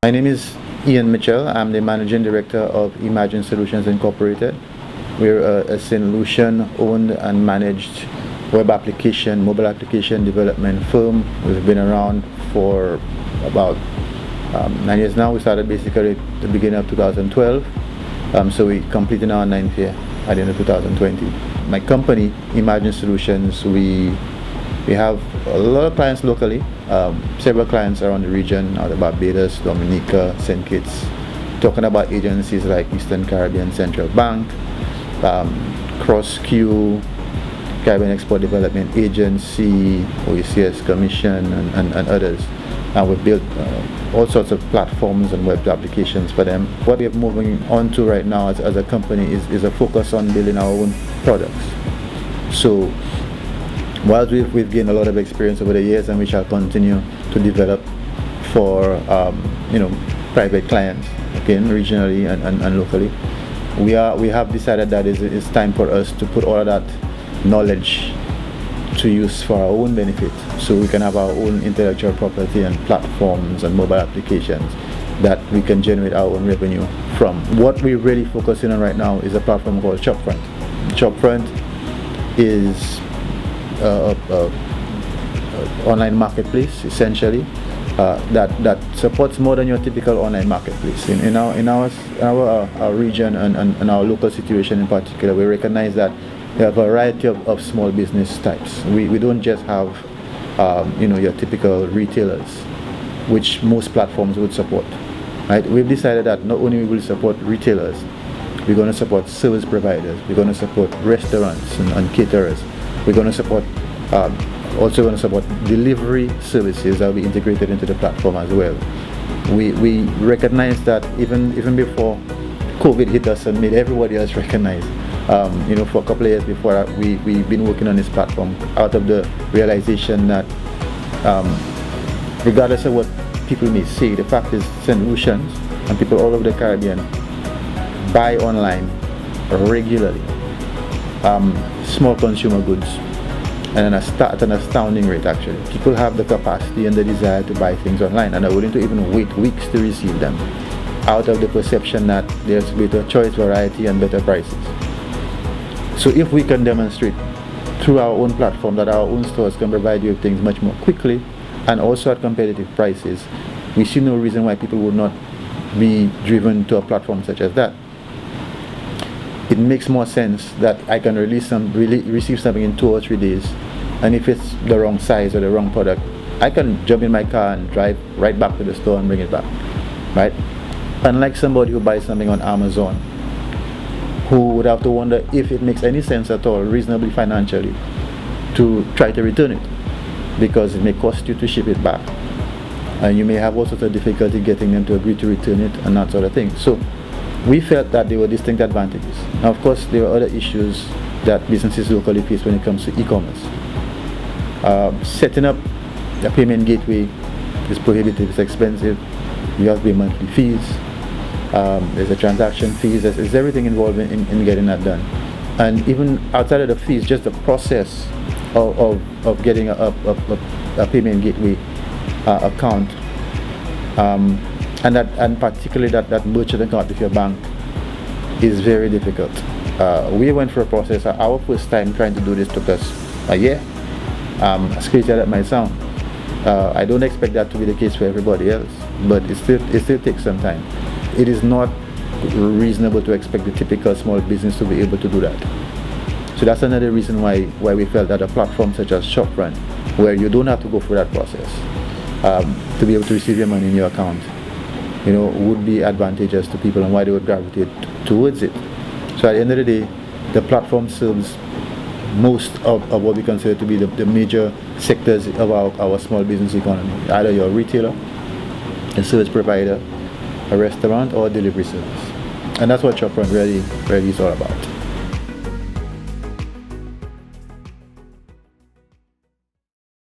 My name is Ian Mitchell. I'm the Managing Director of Emagine Solutions Incorporated. We're a St. owned and managed web application, mobile application development firm. We've been around for about 9 years now. We started basically at the beginning of 2012. So we completed our 9th year at the end of 2020. My company, Emagine Solutions, we have a lot of clients locally, several clients around the region, out of Barbados, Dominica, St. Kitts, talking about agencies like Eastern Caribbean Central Bank, Cross-Q, Caribbean Export Development Agency, OECS Commission, and others. And we've built all sorts of platforms and web applications for them. What we're moving on to right now as a company is a focus on building our own products. So while we've gained a lot of experience over the years, and we shall continue to develop for private clients, again, regionally and locally, we have decided that it's time for us to put all of that knowledge to use for our own benefit, so we can have our own intellectual property and platforms and mobile applications that we can generate our own revenue from. What we're really focusing on right now is a platform called Shopfront. Shopfront is online marketplace, essentially, that supports more than your typical online marketplace. In our region and our local situation in particular, we recognize that there are a variety of small business types. We don't just have your typical retailers, which most platforms would support. Right? We've decided that not only will we support retailers, we're going to support service providers, we're going to support restaurants and caterers. We're going to support delivery services that will be integrated into the platform as well. We recognize that even before COVID hit us and made everybody else recognize, for a couple of years before that, we've been working on this platform out of the realization that regardless of what people may say, the fact is St. Lucians and people all over the Caribbean buy online regularly small consumer goods, and at an astounding rate. Actually, people have the capacity and the desire to buy things online and are willing to even wait weeks to receive them, out of the perception that there's greater choice, variety, and better prices. So if we can demonstrate through our own platform that our own stores can provide you with things much more quickly and also at competitive prices, we see no reason why people would not be driven to a platform such as that. It makes more sense that I can receive something in 2 or 3 days, and if it's the wrong size or the wrong product, I can jump in my car and drive right back to the store and bring it back, right? Unlike somebody who buys something on Amazon, who would have to wonder if it makes any sense at all, reasonably financially, to try to return it, because it may cost you to ship it back, and you may have all sorts of difficulty getting them to agree to return it and that sort of thing. So we felt that there were distinct advantages. Now, of course, there are other issues that businesses locally face when it comes to e-commerce. Setting up a payment gateway is prohibitive, it's expensive, you have to pay monthly fees, there's a transaction fees, there's everything involved in getting that done. And even outside of the fees, just the process of getting a payment gateway account, and particularly that merchant account with your bank is very difficult. We went for a process. Our first time trying to do this took us a year. As crazy as that might sound, I don't expect that to be the case for everybody else, but it still takes some time. It is not reasonable to expect the typical small business to be able to do that. So that's another reason why we felt that a platform such as Shopfront, where you don't have to go through that process to be able to receive your money in your account, would be advantageous to people, and why they would gravitate towards it. So at the end of the day, the platform serves most of what we consider to be the major sectors of our small business economy. Either you're a retailer, a service provider, a restaurant, or a delivery service. And that's what Shopfront really is all about.